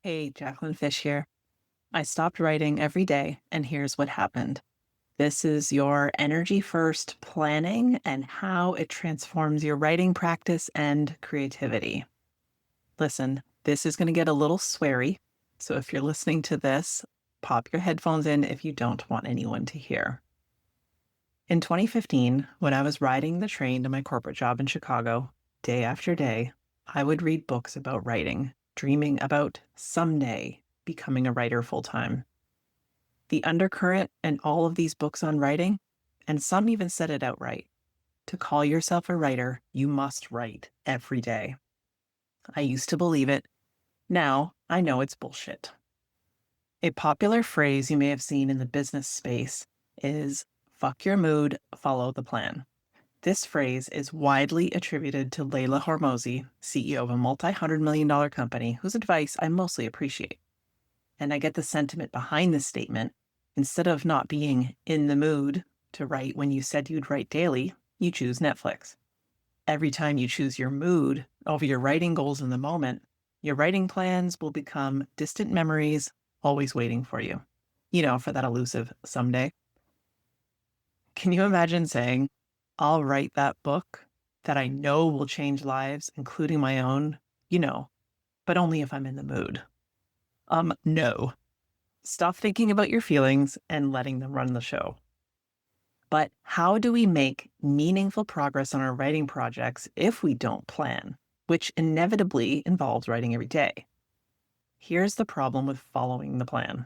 Hey, Jacqueline Fish here. I stopped writing every day, and here's what happened. This is your energy first planning and how it transforms your writing practice and creativity. Listen, this is going to get a little sweary. So if you're listening to this, pop your headphones in if you don't want anyone to hear. In 2015, when I was riding the train to my corporate job in Chicago, day after day, I would read books about writing, dreaming about someday becoming a writer full time. The undercurrent in all of these books on writing, and some even said it outright, to call yourself a writer, you must write every day. I used to believe it. Now I know it's bullshit. A popular phrase you may have seen in the business space is fuck your mood, follow the plan. This phrase is widely attributed to Leila Hormozi, CEO of a multi-$100 million company, whose advice I mostly appreciate. And I get the sentiment behind this statement. Instead of not being in the mood to write when you said you'd write daily, you choose Netflix. Every time you choose your mood over your writing goals in the moment, your writing plans will become distant memories always waiting for you. For that elusive someday. Can you imagine saying, I'll write that book that I know will change lives, including my own, but only if I'm in the mood? No. Stop thinking about your feelings and letting them run the show. But how do we make meaningful progress on our writing projects if we don't plan, which inevitably involves writing every day? Here's the problem with following the plan.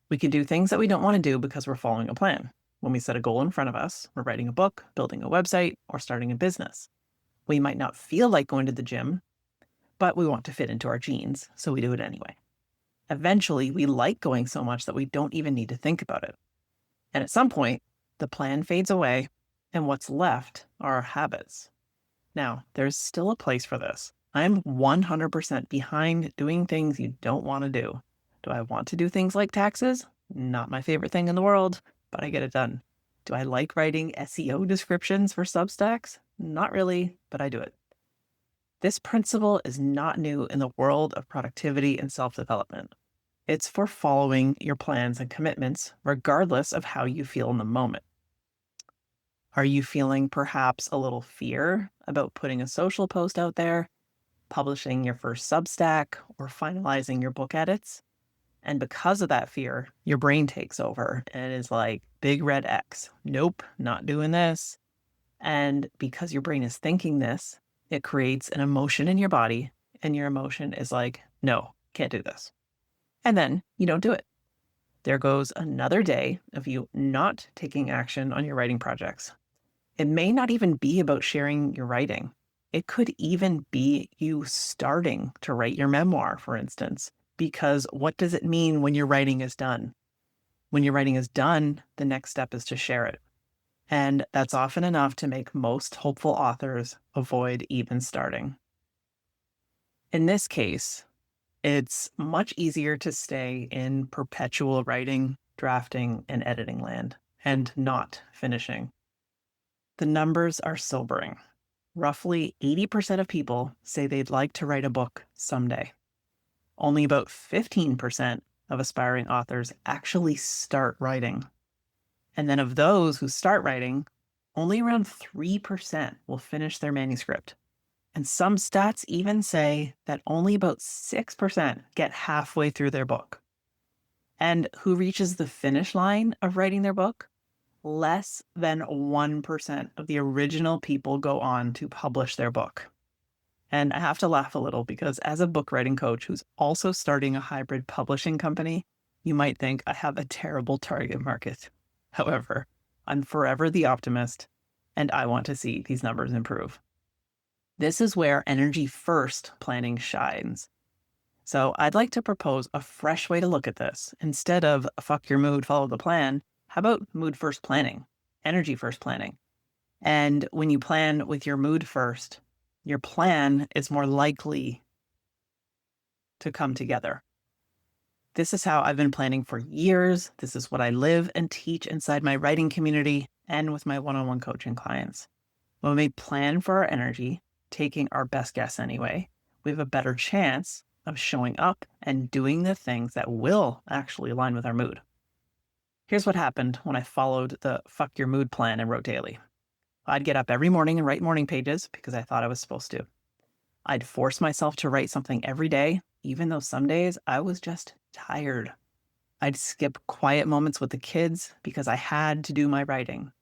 We can do things that we don't want to do because we're following a plan. When we set a goal in front of us, we're writing a book, building a website, or starting a business. We might not feel like going to the gym, but we want to fit into our jeans, so we do it anyway. Eventually, we like going so much that we don't even need to think about it. And at some point, the plan fades away, and what's left are our habits. Now, there's still a place for this. I'm 100% behind doing things you don't want to do. Do I want to do things like taxes? Not my favorite thing in the world, but I get it done. Do I like writing SEO descriptions for Substacks? Not really, but I do it. This principle is not new in the world of productivity and self-development. It's for following your plans and commitments, regardless of how you feel in the moment. Are you feeling perhaps a little fear about putting a social post out there, publishing your first Substack, or finalizing your book edits? And because of that fear, your brain takes over and is like, big red X. Nope, not doing this. And because your brain is thinking this, it creates an emotion in your body, and your emotion is like, no, can't do this. And then you don't do it. There goes another day of you not taking action on your writing projects. It may not even be about sharing your writing. It could even be you starting to write your memoir, for instance, because what does it mean when your writing is done? When your writing is done, the next step is to share it. And that's often enough to make most hopeful authors avoid even starting. In this case, it's much easier to stay in perpetual writing, drafting, and editing land and not finishing. The numbers are sobering. Roughly 80% of people say they'd like to write a book someday. Only about 15% of aspiring authors actually start writing. And then of those who start writing, only around 3% will finish their manuscript. And some stats even say that only about 6% get halfway through their book. And who reaches the finish line of writing their book? Less than 1% of the original people go on to publish their book. And I have to laugh a little because as a book writing coach who's also starting a hybrid publishing company, you might think I have a terrible target market. However, I'm forever the optimist, and I want to see these numbers improve. This is where energy first planning shines. So I'd like to propose a fresh way to look at this. Instead of fuck your mood, follow the plan, how about mood first planning, energy first planning? And when you plan with your mood first, your plan is more likely to come together. This is how I've been planning for years. This is what I live and teach inside my writing community and with my one-on-one coaching clients. When we plan for our energy, taking our best guess anyway, we have a better chance of showing up and doing the things that will actually align with our mood. Here's what happened when I followed the fuck your mood plan and wrote daily. I'd get up every morning and write morning pages because I thought I was supposed to. I'd force myself to write something every day, even though some days I was just tired. I'd skip quiet moments with the kids because I had to do my writing.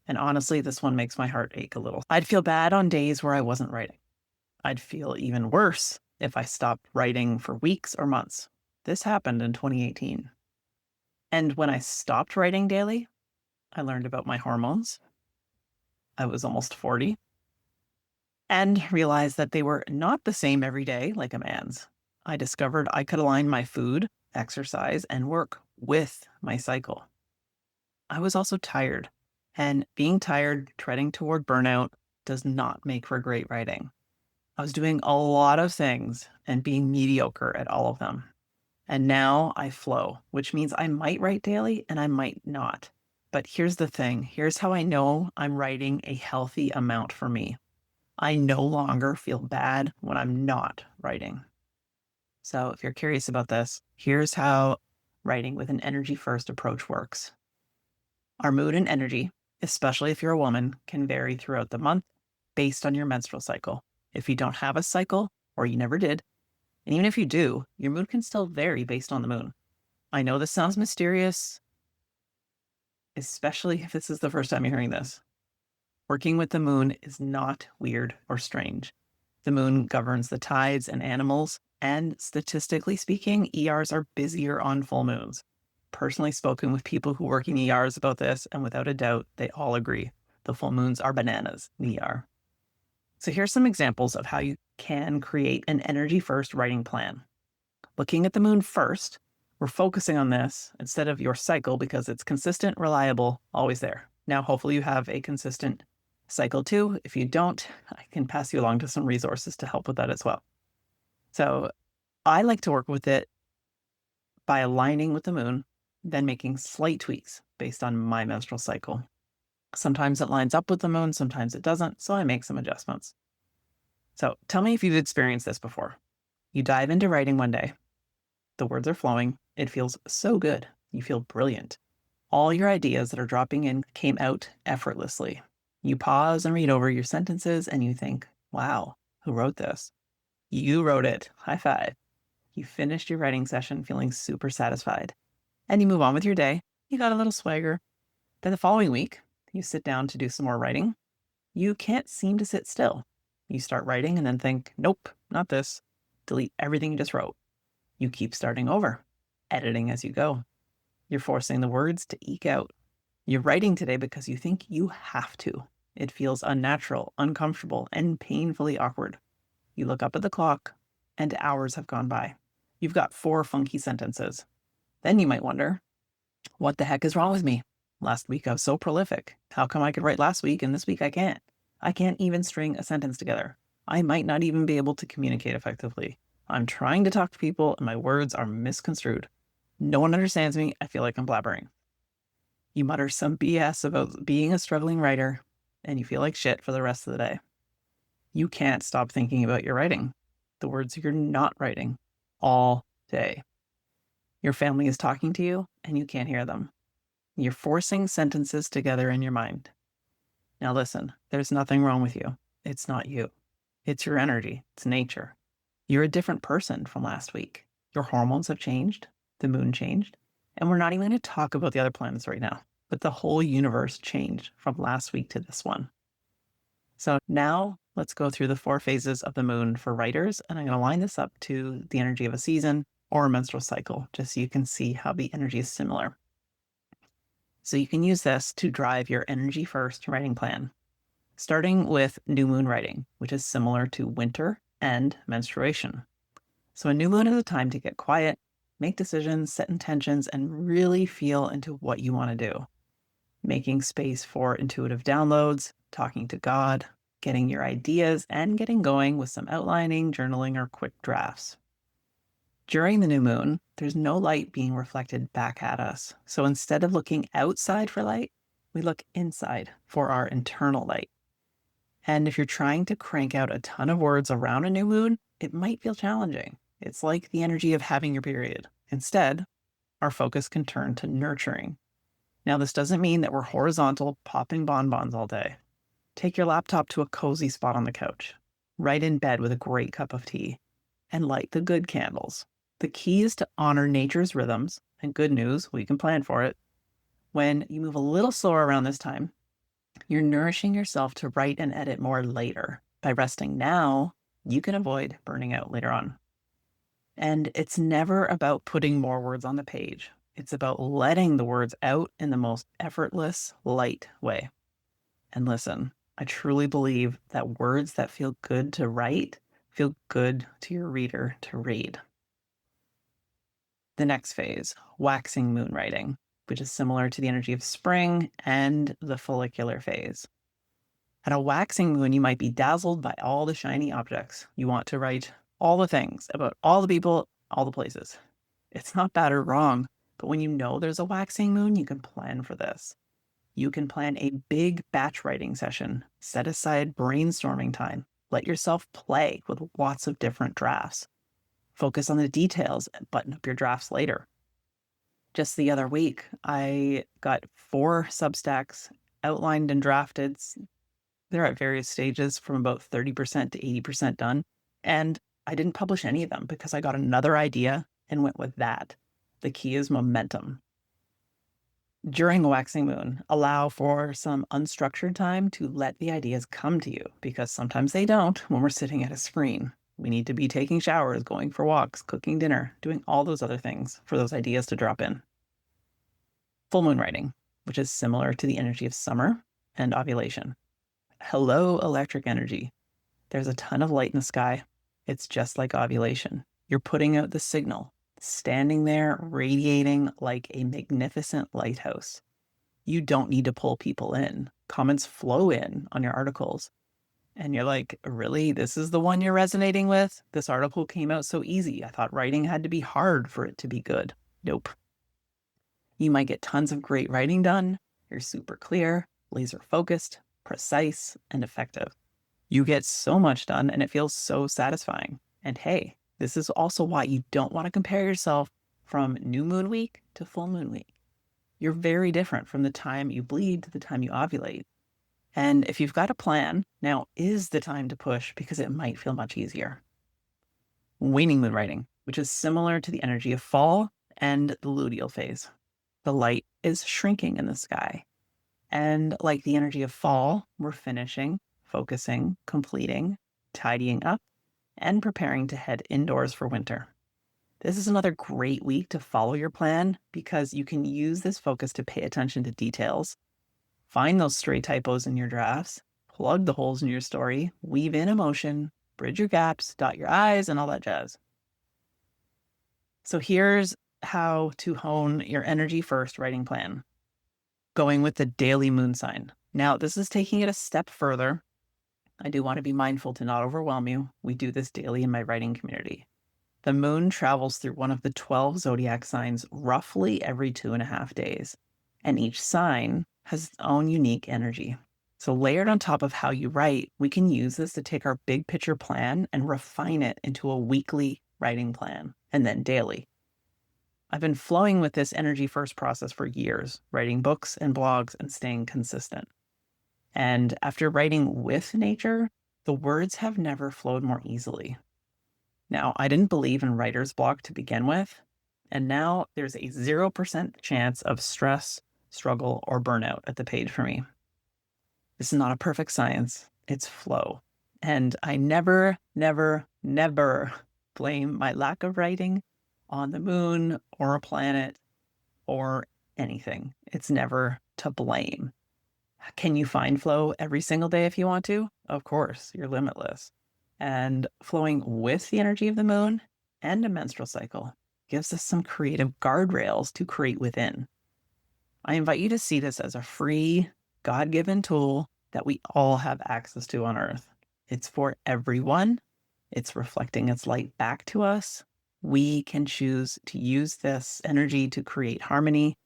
And honestly, this one makes my heart ache a little. I'd feel bad on days where I wasn't writing. I'd feel even worse if I stopped writing for weeks or months. This happened in 2018. And when I stopped writing daily, I learned about my hormones. I was almost 40 and realized that they were not the same every day like a man's. I discovered I could align my food, exercise, and work with my cycle. I was also tired, and being tired, treading toward burnout, does not make for great writing. I was doing a lot of things and being mediocre at all of them. And now I flow, which means I might write daily and I might not. But here's the thing. Here's how I know I'm writing a healthy amount for me. I no longer feel bad when I'm not writing. So if you're curious about this, here's how writing with an energy first approach works. Our mood and energy, especially if you're a woman, can vary throughout the month based on your menstrual cycle. If you don't have a cycle, or you never did, and even if you do, your mood can still vary based on the moon. I know this sounds mysterious, especially if this is the first time you're hearing this. Working with the moon is not weird or strange. The moon governs the tides and animals, and statistically speaking, ERs are busier on full moons. Personally spoken with people who work in ERs about this, and without a doubt, they all agree. The full moons are bananas in ER. So here's some examples of how you can create an energy-first writing plan. Looking at the moon first, we're focusing on this instead of your cycle because it's consistent, reliable, always there. Now, hopefully you have a consistent cycle too. If you don't, I can pass you along to some resources to help with that as well. So I like to work with it by aligning with the moon, then making slight tweaks based on my menstrual cycle. Sometimes it lines up with the moon, sometimes it doesn't, so I make some adjustments. So tell me if you've experienced this before. You dive into writing one day. The words are flowing. It feels so good. You feel brilliant. All your ideas that are dropping in came out effortlessly. You pause and read over your sentences and you think, wow, who wrote this? You wrote it. High five. You finished your writing session feeling super satisfied. And you move on with your day. You got a little swagger. Then the following week, you sit down to do some more writing. You can't seem to sit still. You start writing and then think, nope, not this. Delete everything you just wrote. You keep starting over, editing as you go. You're forcing the words to eke out. You're writing today because you think you have to. It feels unnatural, uncomfortable, and painfully awkward. You look up at the clock, and hours have gone by. You've got 4 funky sentences. Then you might wonder, what the heck is wrong with me? Last week I was so prolific. How come I could write last week and this week I can't? I can't even string a sentence together. I might not even be able to communicate effectively. I'm trying to talk to people and my words are misconstrued. No one understands me. I feel like I'm blabbering. You mutter some BS about being a struggling writer and you feel like shit for the rest of the day. You can't stop thinking about your writing, the words you're not writing, all day. Your family is talking to you and you can't hear them. You're forcing sentences together in your mind. Now listen, there's nothing wrong with you. It's not you. It's your energy. It's nature. You're a different person from last week. Your hormones have changed. The moon changed. And we're not even going to talk about the other planets right now, but the whole universe changed from last week to this one. So now let's go through the 4 phases of the moon for writers. And I'm going to line this up to the energy of a season or a menstrual cycle, just so you can see how the energy is similar. So you can use this to drive your energy first writing plan, starting with new moon writing, which is similar to winter and menstruation. So a new moon is a time to get quiet, make decisions, set intentions, and really feel into what you want to do. Making space for intuitive downloads, talking to God, getting your ideas, and getting going with some outlining, journaling, or quick drafts. During the new moon, there's no light being reflected back at us. So instead of looking outside for light, we look inside for our internal light. And if you're trying to crank out a ton of words around a new moon, it might feel challenging. It's like the energy of having your period. Instead, our focus can turn to nurturing. Now, this doesn't mean that we're horizontal, popping bonbons all day. Take your laptop to a cozy spot on the couch, right in bed with a great cup of tea, and light the good candles. The key is to honor nature's rhythms, and good news, we can plan for it. When you move a little slower around this time, you're nourishing yourself to write and edit more later. By resting now, you can avoid burning out later on. And it's never about putting more words on the page. It's about letting the words out in the most effortless, light way. And listen, I truly believe that words that feel good to write feel good to your reader to read. The next phase, waxing moon writing, which is similar to the energy of spring and the follicular phase. At a waxing moon, you might be dazzled by all the shiny objects. You want to write all the things about all the people, all the places. It's not bad or wrong, but when you know there's a waxing moon, you can plan for this. You can plan a big batch writing session, set aside brainstorming time, let yourself play with lots of different drafts. Focus on the details and button up your drafts later. Just the other week, I got 4 Substacks outlined and drafted. They're at various stages from about 30% to 80% done. And I didn't publish any of them because I got another idea and went with that. The key is momentum. During a waxing moon, allow for some unstructured time to let the ideas come to you, because sometimes they don't when we're sitting at a screen. We need to be taking showers, going for walks, cooking dinner, doing all those other things for those ideas to drop in. Full moon writing, which is similar to the energy of summer and ovulation. Hello, electric energy. There's a ton of light in the sky. It's just like ovulation. You're putting out the signal, standing there radiating like a magnificent lighthouse. You don't need to pull people in. Comments flow in on your articles. And you're like, really? This is the one you're resonating with? This article came out so easy. I thought writing had to be hard for it to be good. Nope. You might get tons of great writing done. You're super clear, laser focused, precise, and effective. You get so much done and it feels so satisfying. And hey, this is also why you don't want to compare yourself from new moon week to full moon week. You're very different from the time you bleed to the time you ovulate. And if you've got a plan, now is the time to push because it might feel much easier. Waning moon writing, which is similar to the energy of fall and the luteal phase. The light is shrinking in the sky. And like the energy of fall, we're finishing, focusing, completing, tidying up, and preparing to head indoors for winter. This is another great week to follow your plan because you can use this focus to pay attention to details, find those stray typos in your drafts, plug the holes in your story, weave in emotion, bridge your gaps, dot your I's, and all that jazz. So here's how to hone your energy first writing plan. Going with the daily moon sign. Now, this is taking it a step further. I do want to be mindful to not overwhelm you. We do this daily in my writing community. The moon travels through one of the 12 zodiac signs roughly every 2.5 days, and each sign has its own unique energy. So layered on top of how you write, we can use this to take our big picture plan and refine it into a weekly writing plan, and then daily. I've been flowing with this energy first process for years, writing books and blogs and staying consistent. And after writing with nature, the words have never flowed more easily. Now, I didn't believe in writer's block to begin with, and now there's a 0% chance of stress, struggle, or burnout at the page for me. This is not a perfect science, it's flow. And I never blame my lack of writing on the moon or a planet or anything. It's never to blame. Can you find flow every single day if you want to? Of course, you're limitless. And flowing with the energy of the moon and a menstrual cycle gives us some creative guardrails to create within. I invite you to see this as a free, God-given tool that we all have access to on Earth. It's for everyone. It's reflecting its light back to us. We can choose to use this energy to create harmony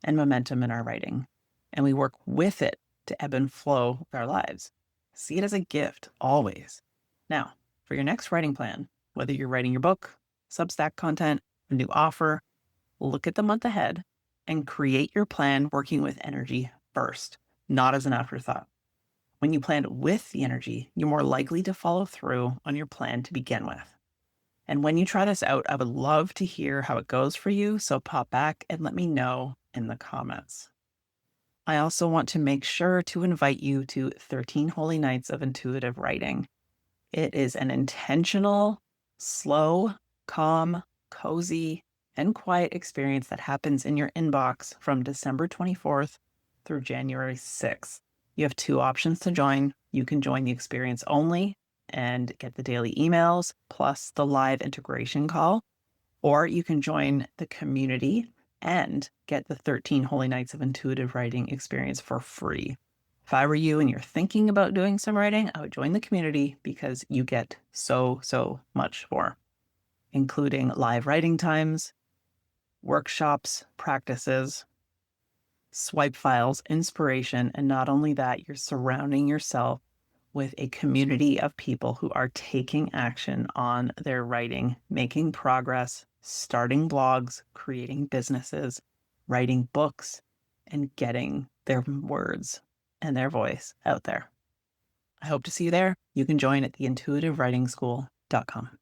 and momentum in our writing. And we work with it to ebb and flow with our lives. See it as a gift, always. Now, for your next writing plan, whether you're writing your book, Substack content, a new offer. Look at the month ahead and create your plan working with energy first, not as an afterthought. When you plan with the energy, you're more likely to follow through on your plan to begin with. And when you try this out, I would love to hear how it goes for you. So pop back and let me know in the comments. I also want to make sure to invite you to 13 Holy Nights of Intuitive Writing. It is an intentional, slow, calm, cozy, and quiet experience that happens in your inbox from December 24th through January 6th. You have two options to join. You can join the experience only and get the daily emails plus the live integration call, or you can join the community and get the 13 Holy Nights of Intuitive Writing experience for free. If I were you and you're thinking about doing some writing, I would join the community because you get so much more, including live writing times, workshops, practices, swipe files, inspiration, and not only that, you're surrounding yourself with a community of people who are taking action on their writing, making progress, starting blogs, creating businesses, writing books, and getting their words and their voice out there. I hope to see you there. You can join at theintuitivewritingschool.com.